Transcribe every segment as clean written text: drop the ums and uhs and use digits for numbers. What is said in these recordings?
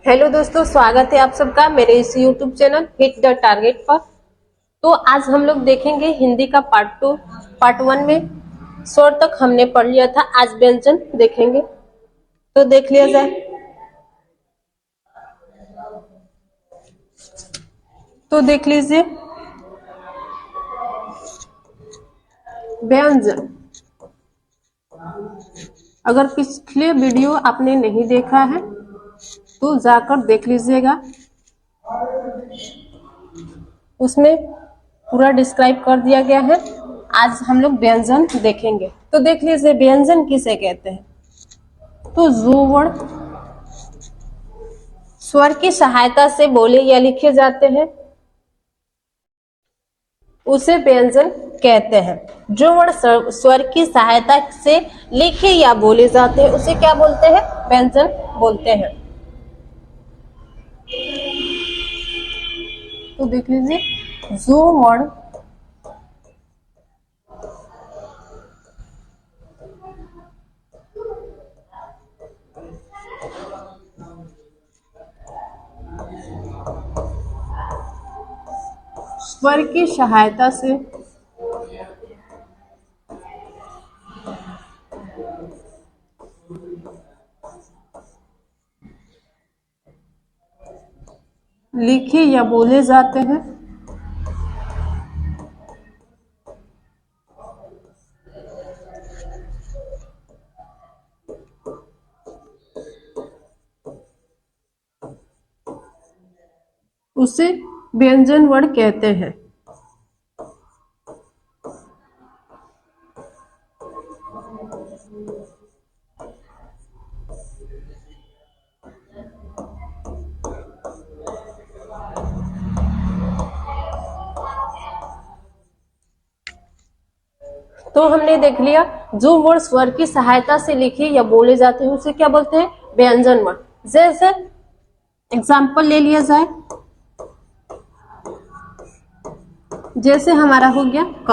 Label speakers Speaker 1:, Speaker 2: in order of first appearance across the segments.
Speaker 1: Hello दोस्तों, स्वागत है आप सबका मेरे इस YouTube channel hit the target पर। तो आज हम लोग देखेंगे हिंदी का पार्ट 1 में स्वर तक हमने पढ़ लिया था। आज व्यंजन देखेंगे, तो देख लिया जाए। तो देख लीजिए व्यंजन। अगर पिछले वीडियो आपने नहीं देखा है तो जाकर देख लीजिएगा, उसमें पूरा डिस्क्राइब कर दिया गया है। आज हम लोग व्यंजन देखेंगे, तो देख लीजिए व्यंजन किसे कहते हैं। तो जो वर्ड स्वर की सहायता से बोले या लिखे जाते हैं उसे व्यंजन कहते हैं। जो वर्ड स्वर की सहायता से लिखे या बोले जाते हैं उसे क्या बोलते हैं? व्यंजन बोलते हैं। तो देख लीजिए जो वर्ड स्वर की सहायता से लिखे या बोले जाते हैं उसे व्यंजन वर्ड कहते हैं। तो हमने देख लिया जो वर्ड स्वर की सहायता से लिखे या बोले जाते हैं उसे क्या बोलते हैं? व्यंजन वर्ड। जैसे एग्जाम्पल ले लिया जाए, जैसे हमारा हो गया क।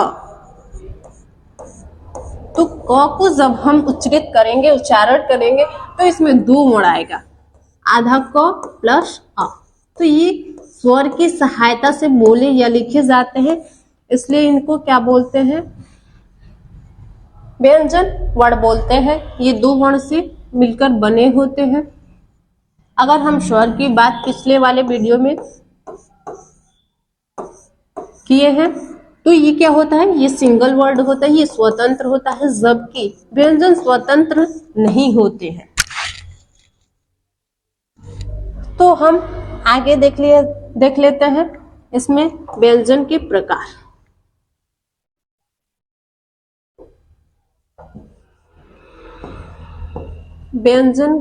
Speaker 1: तो क को जब हम उच्चारित करेंगे, उच्चारण करेंगे तो इसमें दो मोड़ आएगा, आधा क प्लस अ। तो ये स्वर की सहायता से बोले या लिखे जाते हैं, इसलिए इनको क्या बोलते हैं? व्यंजन वर्ड बोलते हैं। ये दो वर्ण से मिलकर बने होते हैं। अगर हम स्वर की बात पिछले वाले वीडियो में किए हैं तो ये क्या होता है? ये सिंगल वर्ड होता है, ये स्वतंत्र होता है, जबकि व्यंजन स्वतंत्र नहीं होते हैं। तो हम आगे देख लेते हैं इसमें व्यंजन के प्रकार। व्यंजन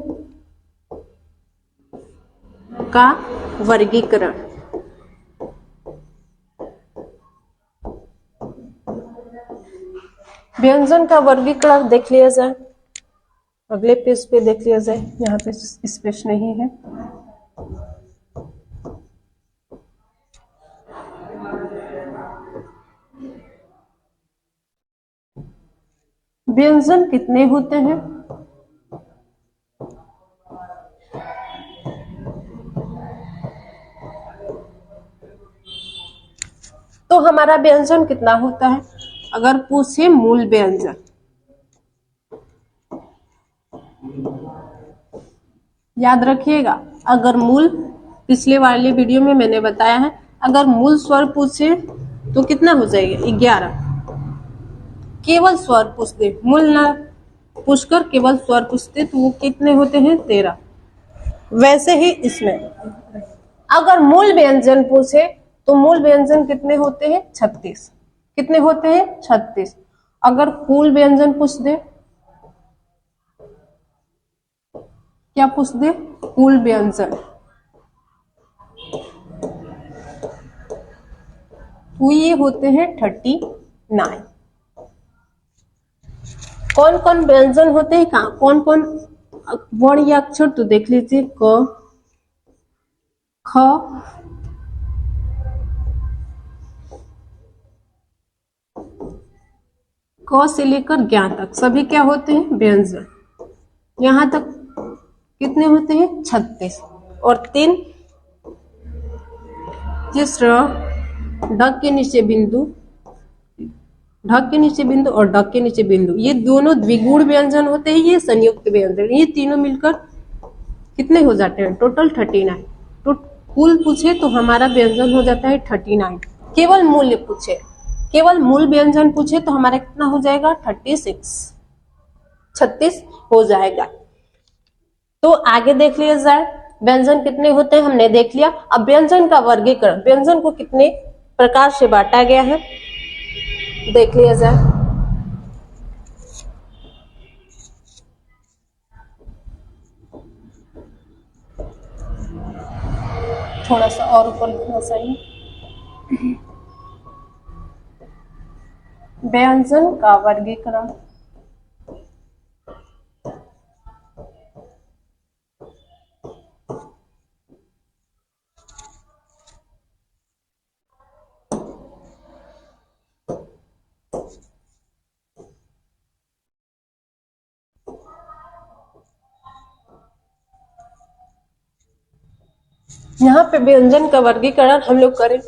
Speaker 1: का वर्गीकरण। व्यंजन का वर्गीकरण देख लिया जाए, अगले पेज पे देख लिया जाए, यहाँ पे स्पेस नहीं है। व्यंजन कितने होते हैं? तो हमारा व्यंजन कितना होता है? अगर पूछे मूल व्यंजन, याद रखिएगा, अगर मूल, पिछले वाले वीडियो में मैंने बताया है, अगर मूल स्वर पूछे तो कितना हो जाएगा? 11। केवल स्वर पूछते, मूल ना पूछकर केवल स्वर पूछते तो वो कितने होते हैं? 13। वैसे ही इसमें अगर मूल व्यंजन पूछे तो मूल व्यंजन कितने होते हैं? 36। कितने होते हैं? 36। अगर कुल व्यंजन पूछ दे, क्या पूछ दे? कुल व्यंजन, तो ये होते हैं 39। कौन कौन व्यंजन होते हैं, कहाँ कौन कौन वर्ण या अक्षर? तो देख लीजिए क, ख, क से लेकर ज्ञ तक सभी क्या होते हैं? व्यंजन। यहां तक कितने होते हैं? 36। और 3 तीसरा ढक के नीचे बिंदु, ढक के नीचे बिंदु और ढक के नीचे बिंदु, ये दोनों द्विगुण व्यंजन होते हैं, ये संयुक्त व्यंजन, ये तीनों मिलकर कितने हो जाते हैं? टोटल 39। तो कुल पूछे तो हमारा व्यंजन हो जाता है 39। केवल मूल्य पूछे, केवल मूल व्यंजन पूछे तो हमारा कितना हो जाएगा? 36 हो जाएगा। तो आगे देख लिया जाए व्यंजन कितने होते हैं, हमने देख लिया। अब व्यंजन का वर्गीकरण, व्यंजन को कितने प्रकार से बांटा गया है देख लिया जाए। थोड़ा सा और ऊपर लिखना चाहिए। व्यंजन का वर्गीकरण, यहाँ पे व्यंजन का वर्गीकरण हम लोग करें।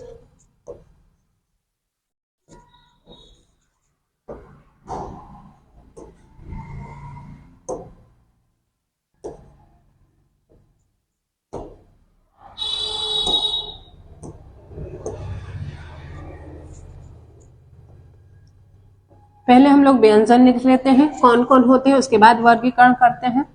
Speaker 1: पहले हम लोग व्यंजन लिख लेते हैं कौन कौन होते हैं, उसके बाद वर्गीकरण करते हैं।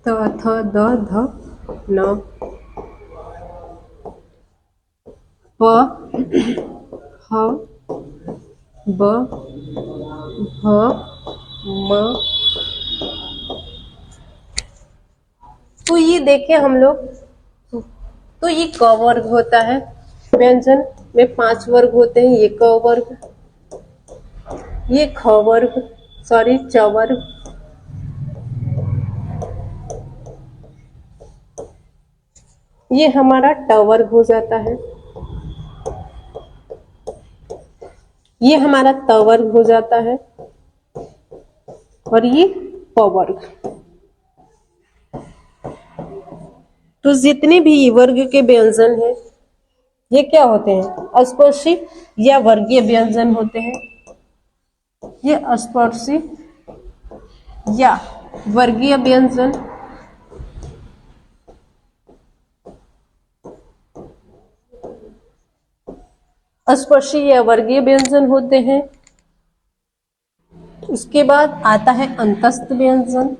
Speaker 1: त थ द ध न प ह ब भ म। तो ये देखें हम लोग, तो ये क वर्ग होता है। व्यंजन में 5 वर्ग होते हैं, ये क वर्ग, ये ख वर्ग, सॉरी च वर्ग, ये हमारा ट वर्ग हो जाता है, ये हमारा त वर्ग हो जाता है, और ये प वर्ग। तो जितने भी वर्ग के व्यंजन हैं ये क्या होते हैं? अस्पर्शी या वर्गीय व्यंजन होते हैं। ये अस्पर्शी या वर्गीय व्यंजन, अस्पर्शी या वर्गीय व्यंजन होते हैं। उसके बाद आता है अंतस्थ व्यंजन।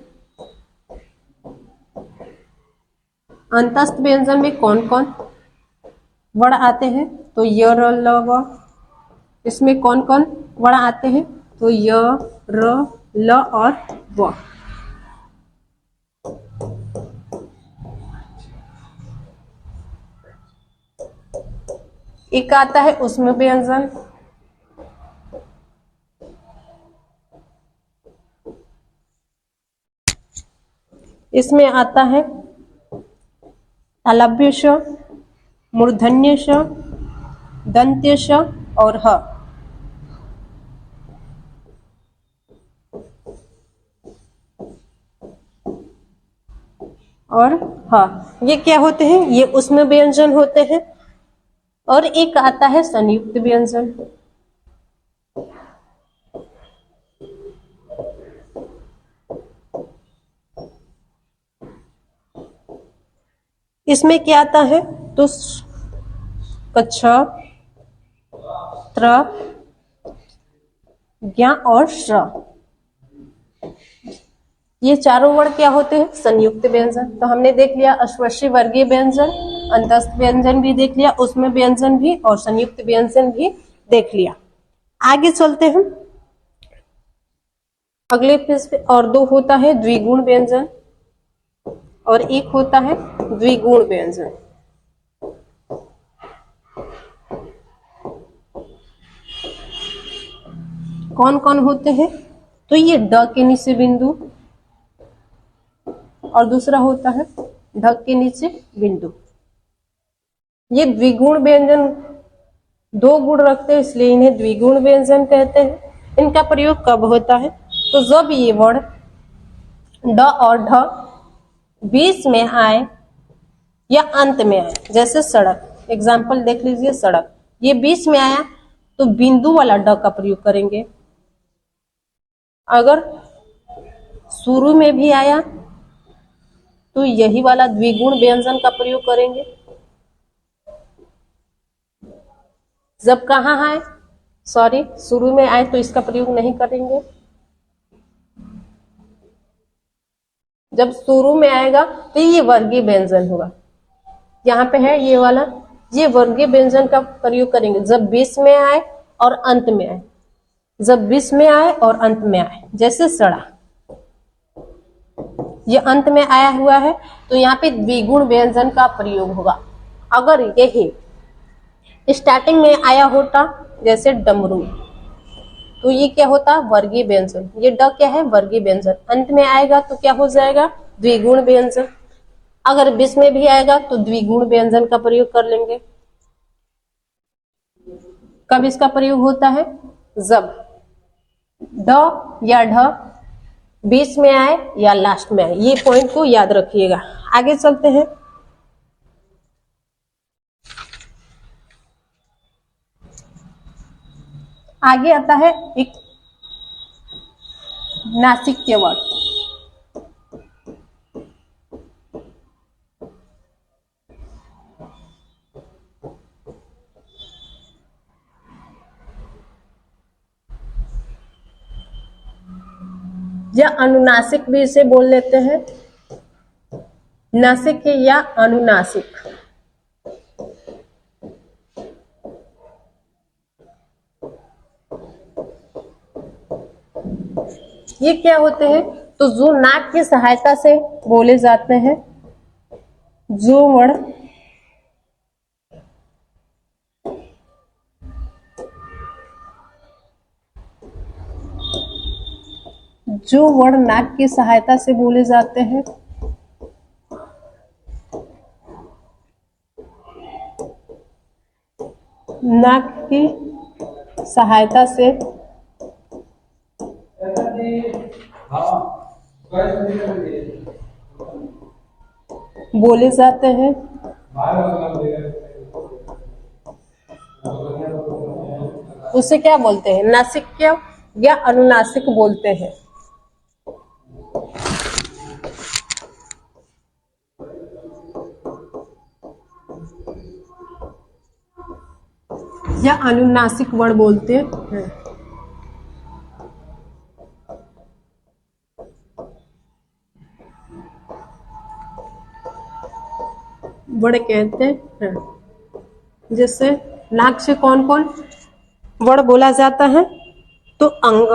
Speaker 1: अंतस्थ व्यंजन में कौन कौन वर्ण आते हैं? तो य र ल व। इसमें कौन कौन वर्ण आते हैं? तो य र ल और व। एक आता है उसमें व्यंजन, इसमें आता है तालव्य श, मूर्धन्य श, दंत्य श और ह। और ह, ये क्या होते हैं? ये उसमें व्यंजन होते हैं। और एक आता है संयुक्त व्यंजन। इसमें क्या आता है? तो कच्छ, त्र, ज्ञ और श्र। ये चारों वर्ण क्या होते हैं? संयुक्त व्यंजन। तो हमने देख लिया अश्वसी वर्गीय व्यंजन, अंतस्थ व्यंजन भी देख लिया, उसमें व्यंजन भी और संयुक्त व्यंजन भी देख लिया। आगे चलते हैं अगले पेज पे। और दो होता है द्विगुण व्यंजन और एक होता है द्विगुण व्यंजन। कौन कौन होते हैं? तो ये ड के नीचे बिंदु और दूसरा होता है ढ के नीचे बिंदु। ये द्विगुण व्यंजन दो गुण रखते हैं इसलिए इन्हें द्विगुण व्यंजन कहते हैं। इनका प्रयोग कब होता है? तो जब ये वर्ण ड और ढ बीच में आए या अंत में आए, जैसे सड़क, एग्जाम्पल देख लीजिए सड़क, ये बीच में आया तो बिंदु वाला ड का प्रयोग करेंगे। अगर शुरू में भी आया तो यही वाला द्विगुण व्यंजन का प्रयोग करेंगे। जब कहाँ आए, सॉरी शुरू में आए तो इसका प्रयोग नहीं करेंगे। जब शुरू में आएगा तो ये वर्गीय व्यंजन होगा। यहाँ पे है ये वाला, ये वर्गीय व्यंजन का प्रयोग करेंगे जब बीच में आए और अंत में आए। जब बीच में आए और अंत में आए, जैसे सड़ा, ये अंत में आया हुआ है तो यहाँ पे द्विगुण व्यंजन का प्रयोग होगा। अगर यही स्टार्टिंग में आया होता जैसे डमरू, तो ये क्या होता? वर्गीय व्यंजन। ये ड क्या है? वर्गीय व्यंजन। अंत में आएगा तो क्या हो जाएगा? द्विगुण व्यंजन। अगर बीच में भी आएगा तो द्विगुण व्यंजन का प्रयोग कर लेंगे। कब इसका प्रयोग होता है? जब ड या ढ बीच में आए या लास्ट में आए। ये पॉइंट को याद रखिएगा। आगे चलते हैं। आगे आता है एक नासिक्य वर्ण। या अनुनासिक भी इसे बोल लेते हैं, नासिक या अनुनासिक। ये क्या होते हैं? तो जो नाक की सहायता से बोले जाते हैं, जो वर्ण नाक की सहायता से बोले जाते हैं, नाक की सहायता से बोले जाते हैं, उसे क्या बोलते हैं? नासिक्य या अनुनासिक बोलते हैं। या अनुनासिक वर्ण बोलते हैं। वर्ण कहते हैं। जैसे नाक से कौन कौन वर्ण बोला जाता है? तो अंग,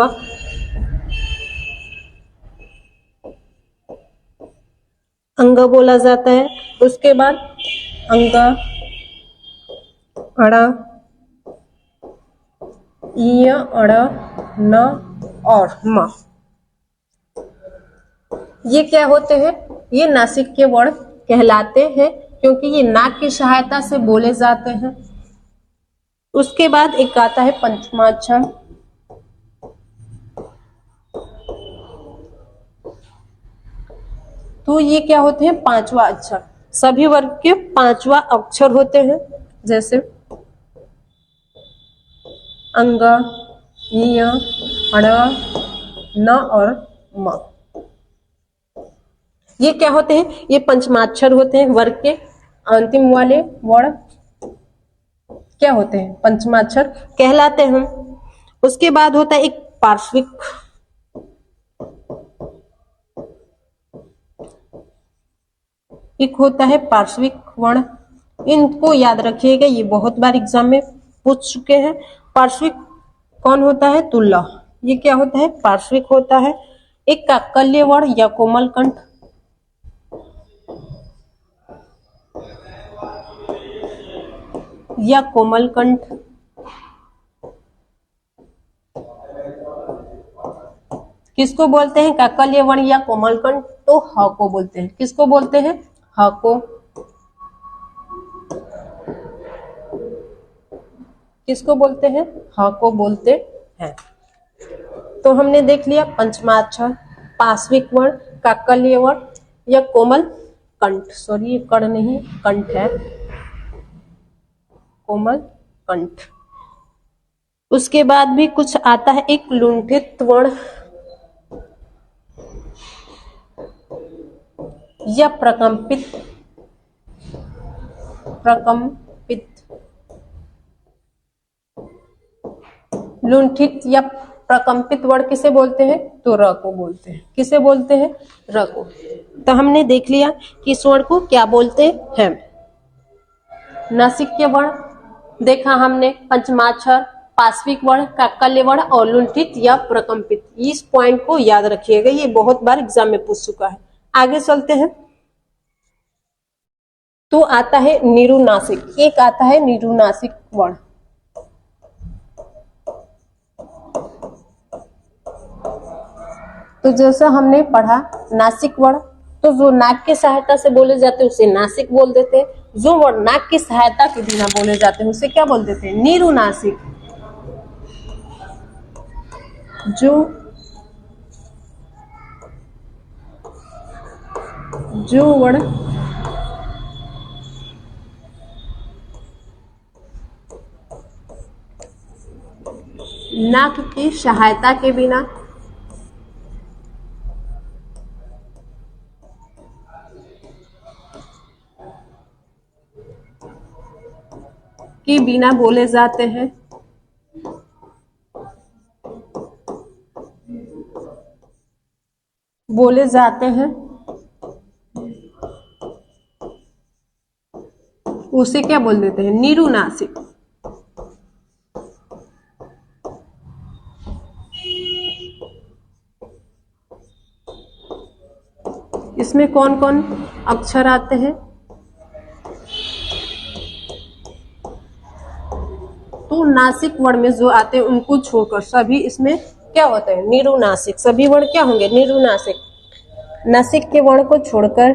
Speaker 1: अंग बोला जाता है। उसके बाद अंग, अड़, इ, अड़, न और म। ये क्या होते हैं? ये नासिक के वर्ण कहलाते हैं क्योंकि ये नाक की सहायता से बोले जाते हैं। उसके बाद एक आता है पंचमाक्षर। तो ये क्या होते हैं? पांचवा अक्षर। सभी वर्ग के पांचवा अक्षर होते हैं, जैसे अंग, इ, अड़, न और म। ये क्या होते हैं? ये पंचमाक्षर होते हैं। वर्ग के अंतिम वाले वर्ण क्या होते हैं? पंचमाक्षर कहलाते हैं। उसके बाद होता है एक पार्श्विक। एक होता है पार्श्विक वर्ण, इनको याद रखिएगा, ये बहुत बार एग्जाम में पूछ चुके हैं। पार्श्विक कौन होता है? तुल्ला। ये क्या होता है? पार्श्विक होता है। एक काकल्य वर्ण या कोमल कंठ, या कोमल कंठ, किसको बोलते हैं? काकल्य वर्ण या कोमल कंठ? तो ह को बोलते हैं। किसको बोलते हैं? ह को। किसको बोलते हैं? ह को बोलते हैं। तो हमने देख लिया पंचमाक्षर, पार्श्विक वर्ण, काकल्य वर्ण या कोमल कंठ, सॉरी ये कर्ण नहीं कंठ है, कोमल कंठ। उसके बाद भी कुछ आता है एक लुंठित वर्ण या प्रकंपित, प्रकंपित, लुंठित या प्रकंपित वर्ण किसे बोलते हैं? तो र को बोलते हैं। किसे बोलते हैं? र को। तो हमने देख लिया कि इस वर्ण को क्या बोलते हैं। नासिक्य वर्ण देखा हमने, पंचमाक्षर, पार्श्विक वर्ण, काकल्य वर्ण और लुंठित या प्रकंपित। इस पॉइंट को याद रखिएगा, ये बहुत बार एग्जाम में पूछ चुका है। आगे चलते हैं। तो आता है निरुनासिक, एक आता है निरुनासिक वर्ण। तो जैसा हमने पढ़ा नासिक वर्ण, तो जो नाक की सहायता से बोले जाते हैं उसे नासिक बोल देते हैं, जो वर्ण नाक की सहायता के बिना बोले जाते हैं उसे क्या बोल देते हैं? निरुनासिक। जो वर्ण नाक की सहायता के बिना बोले जाते हैं, उसे क्या बोल देते हैं? निरुनासिक। इसमें कौन कौन अक्षर आते हैं? तो नासिक वर्ण में जो आते हैं उनको छोड़कर सभी इसमें क्या होता है? निरुनासिक। सभी वर्ण क्या होंगे? निरुनासिक। नासिक के वर्ण को छोड़कर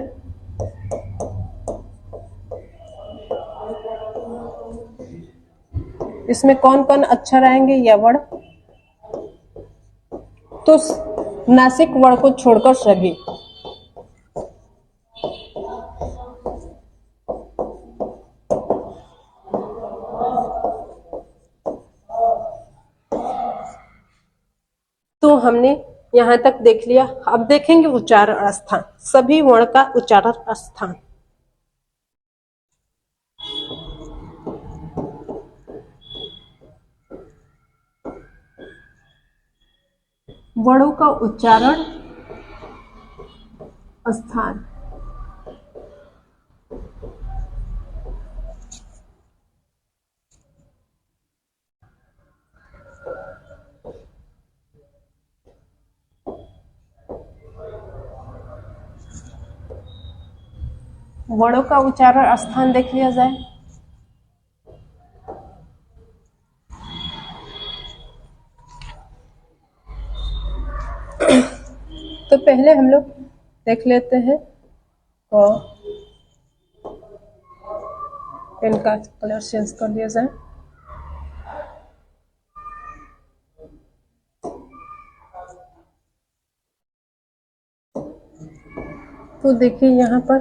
Speaker 1: इसमें कौन कौन अक्षर आएंगे या वर्ण? तो नासिक वर्ण को छोड़कर सभी। तो हमने यहां तक देख लिया। अब देखेंगे उच्चारण स्थान, सभी वर्ण का उच्चारण स्थान। वर्णों का उच्चारण स्थान। वर्णों का उच्चारण स्थान देख लिया जाए। तो पहले हम लोग देख लेते हैं क, पेन का कलर चेंज कर दिया जाए। तो देखिए यहाँ पर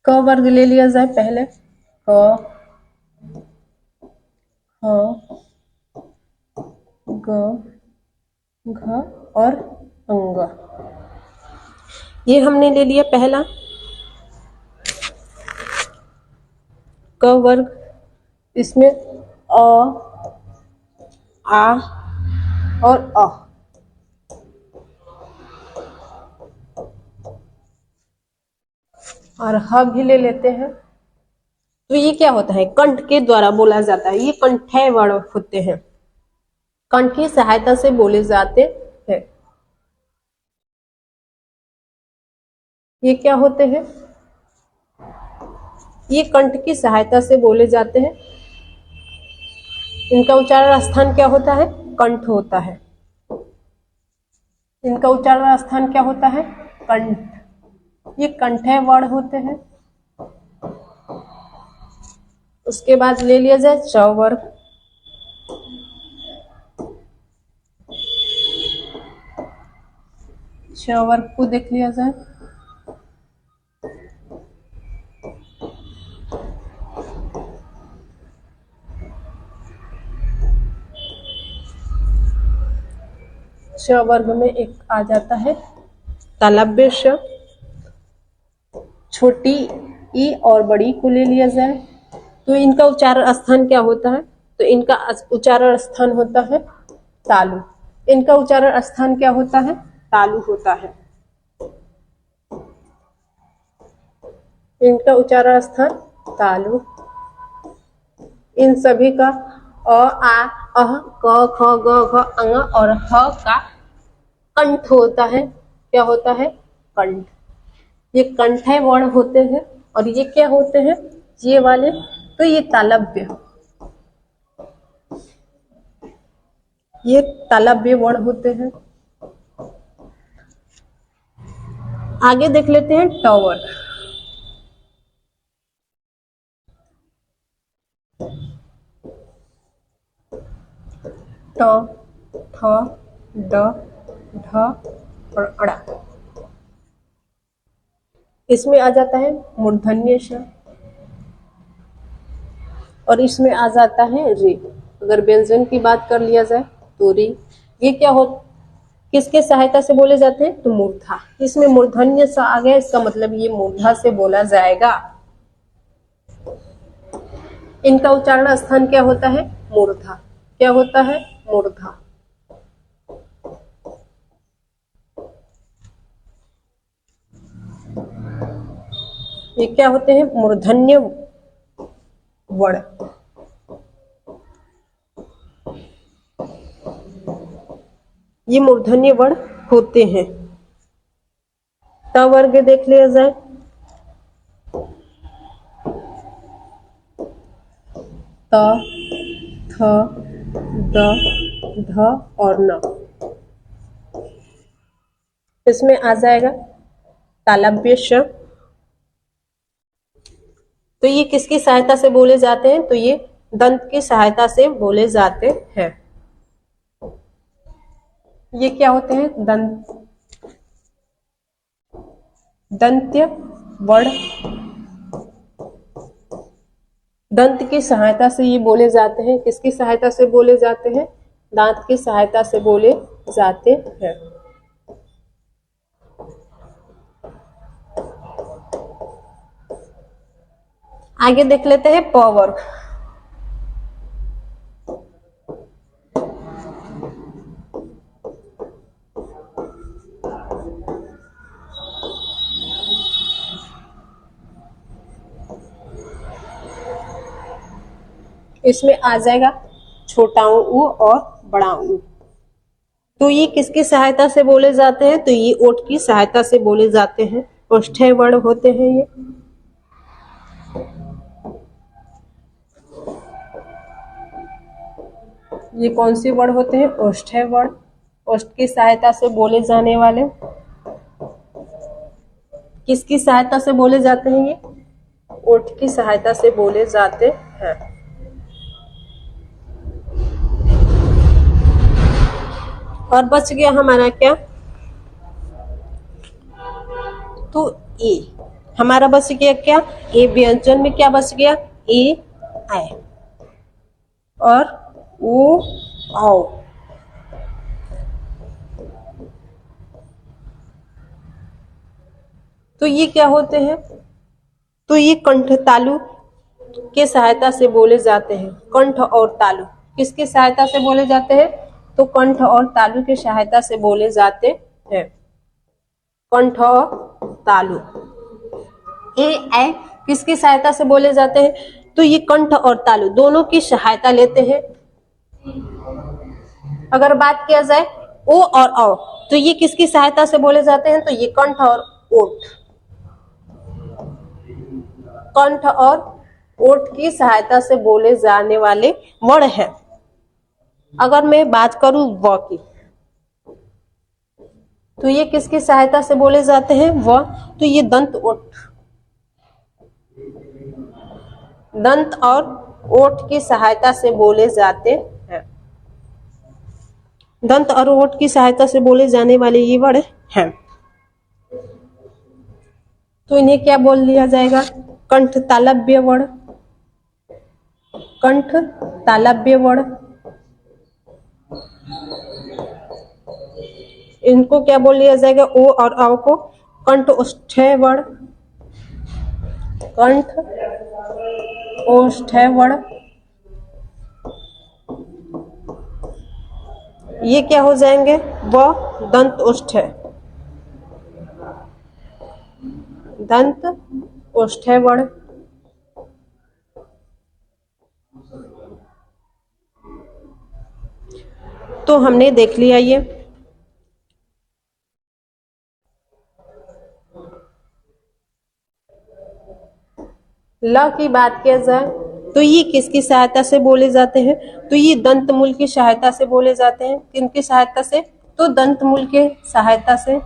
Speaker 1: क वर्ग ले लिया जाए पहले, क, ख, ग, घ और अंग। ये हमने ले लिया पहला क वर्ग। इसमें अ, आ और अ। और ह भी ले लेते हैं, तो ये क्या होता है, कंठ के द्वारा बोला जाता है। ये कंठय वर्ण होते हैं, कंठ की सहायता से बोले जाते हैं। ये क्या होते हैं, ये कंठ की सहायता से बोले जाते हैं। इनका उच्चारण स्थान क्या होता है, कंठ होता है। इनका उच्चारण स्थान क्या होता है, कंठ। ये कंठय वर्ण होते हैं। उसके बाद ले लिया जाए च वर्ग। च वर्ग को देख लिया जाए, च वर्ग में एक आ जाता है तालव्य श। छोटी ई और बड़ी को ले लिया जाए, तो इनका उच्चारण स्थान क्या होता है, तो इनका उच्चारण स्थान होता है तालु। इनका उच्चारण स्थान क्या होता है, तालु होता है। इनका उच्चारण स्थान तालु। इन सभी का अ आ अह क ख ग घ अंग और ह का कंठ होता है। क्या होता है, कंठ। ये कंठय वर्ण होते हैं। और ये क्या होते हैं, ये वाले, तो ये तालव्य, ये तालव्य वर्ण होते हैं। आगे देख लेते हैं ट वर्ग। ट, ठ, ड, ढ और अड़ा। इसमें आ जाता है मूर्धन्य श और इसमें आ जाता है रे। अगर व्यंजन की बात कर लिया जाए तो रे। ये क्या हो, किसके सहायता से बोले जाते हैं, तो मूर्धा। इसमें मूर्धन्य सा आ गया, इसका मतलब ये मूर्धा से बोला जाएगा। इनका उच्चारण स्थान क्या होता है, मूर्धा। क्या होता है, मूर्धा। ये क्या होते हैं, मूर्धन्य वर्ण। ये मूर्धन्य वर्ण होते हैं। त वर्ग देख लिया जाए, त, थ, द, ध और न। इसमें आ जाएगा तालव्य श। तो ये किसकी सहायता से बोले जाते हैं, तो ये दंत की सहायता से बोले जाते हैं। ये क्या होते हैं, दंत्य वर्ण। दंत की सहायता से ये बोले जाते हैं। किसकी सहायता से बोले जाते हैं, दांत की सहायता से बोले जाते हैं। आगे देख लेते हैं प वर्ग। इसमें आ जाएगा छोटा ऊ और बड़ा ऊ। तो ये किसकी सहायता से बोले जाते हैं, तो ये ओठ की सहायता से बोले जाते हैं। ओष्ठ्य वर्ण होते हैं ये। ये कौन से वर्ण होते हैं, ओष्ठ्य वर्ण। ओष्ठ की सहायता से बोले जाने वाले। किसकी सहायता से बोले जाते हैं, ये ओठ की सहायता से बोले जाते हैं। और बच गया हमारा क्या, तो ए। हमारा बच गया क्या, ए व्यंजन में क्या बच गया, ए आए और ओ आओ। तो ये क्या होते हैं, तो ये कंठ तालु के सहायता से बोले जाते हैं। कंठ और तालु किसकी सहायता से बोले जाते हैं, तो कंठ और तालु की सहायता से बोले जाते हैं। कंठ और तालु। ए ऐ किसकी सहायता से बोले जाते हैं? तो ये कंठ और तालु दोनों की सहायता लेते हैं। अगर बात किया जाए ओ और औ तो ये किसकी सहायता से बोले जाते हैं? तो ये कंठ और ओठ, कंठ और ओठ की सहायता से बोले जाने वाले वर्ण हैं। अगर मैं बात करूं व की तो ये किसकी सहायता से बोले जाते हैं? व, तो ये दंत ओठ, दंत और ओठ की सहायता से बोले जाते हैं। दंत और ओठ की सहायता से बोले जाने वाले ये वर्ण हैं। तो इन्हें क्या बोल दिया जाएगा? कंठ तालव्य वर्ण, कंठ तालव्य वर्ण। इनको क्या बोल दिया जाएगा? ओ और औ को कंठ ओष्ठ्य वर्ण, कंठ ओष्ठ्य वर्ण। ये क्या हो जाएंगे? व दंत ओष्ठ्य, दंत ओष्ठ्य वर्ण। तो हमने देख लिया ये। ल की बात किया जाए तो ये किसकी सहायता से बोले जाते हैं? तो ये दंत मूल की सहायता से बोले जाते हैं। किनकी सहायता से? तो दंत मूल के सहायता से,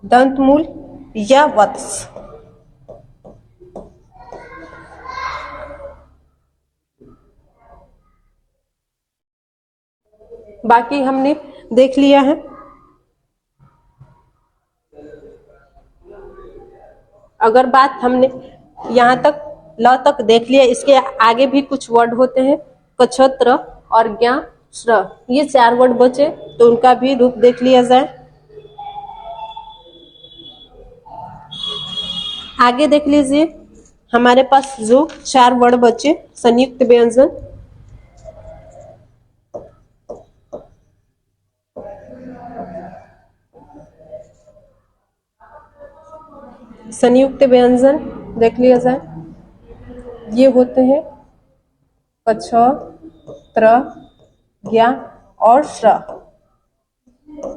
Speaker 1: दंत मूल या वत्स। बाकी हमने देख लिया है। अगर बात हमने यहाँ तक ल तक देख लिया, इसके आगे भी कुछ वर्ड होते हैं, कछत्र और ज्ञा श्र, ये 4 वर्ड बचे, तो उनका भी रूप देख लिया जाए। आगे देख लीजिए, हमारे पास जो 4 वर्ड बचे, संयुक्त व्यंजन, संयुक्त व्यंजन देख लिया जाए। ये होते हैं कछ, त्र, ज्ञा और श्र।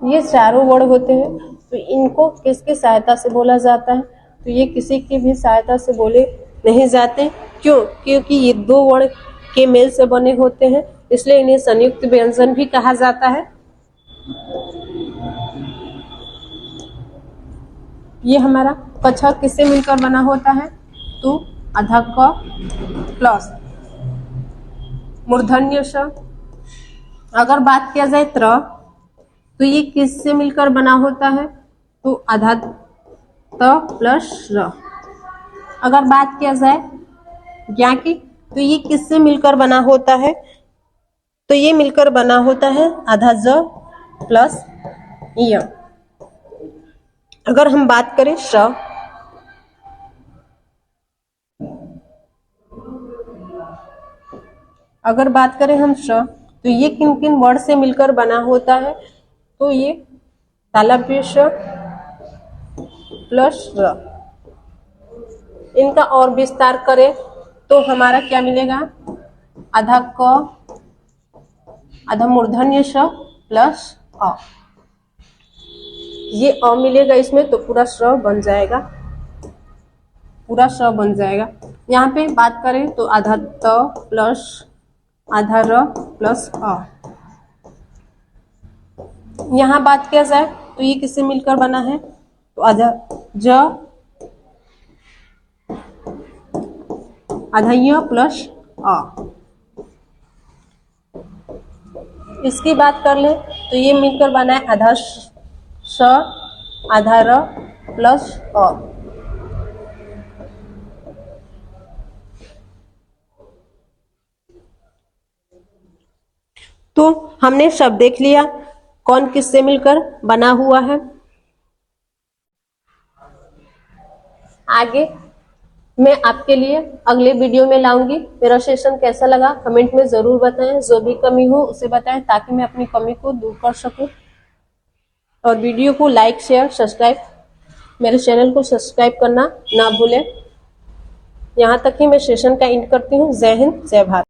Speaker 1: ये चारों वर्ड होते हैं। तो इनको किसकी सहायता से बोला जाता है? तो ये किसी की भी सहायता से बोले नहीं जाते। क्यों? क्योंकि ये 2 वर्ण के मेल से बने होते हैं, इसलिए इन्हें संयुक्त व्यंजन भी कहा जाता है। ये हमारा कछ किससे मिलकर बना होता है? तो अधा क प्लस मूर्धन्य श। अगर बात किया जाए त्र, तो ये किससे मिलकर बना होता है? तो आधा त प्लस र। अगर बात किया जाए ज्ञा की, तो ये किससे मिलकर बना होता है? तो ये मिलकर बना होता है आधा ज प्लस य। अगर हम बात करें श, अगर बात करें हम श, तो ये किन किन वर्ड से मिलकर बना होता है? तो ये तालव्य श प्लस र। इनका और विस्तार करें तो हमारा क्या मिलेगा? आधा क, आधा मूर्धन्य श प्लस अ। ये अ मिलेगा इसमें, तो पूरा श बन जाएगा, पूरा श बन जाएगा। यहाँ पे बात करें तो आधा त प्लस आधा र प्लस अ। यहाँ बात किया जाए तो ये किससे मिलकर बना है? तो आधा ज आधा य प्लस अ। इसकी बात कर ले तो ये मिलकर बना है आधा स आधा र प्लस अ। तो हमने सब देख लिया कौन किससे मिलकर बना हुआ है। आगे मैं आपके लिए अगले वीडियो में लाऊंगी। मेरा सेशन कैसा लगा कमेंट में जरूर बताएं। जो भी कमी हो उसे बताएं ताकि मैं अपनी कमी को दूर कर सकूं। और वीडियो को लाइक शेयर सब्सक्राइब मेरे चैनल को सब्सक्राइब करना ना भूलें। यहाँ तक ही मैं सेशन का एंड करती हूँ। जय हिंद, जय भारत।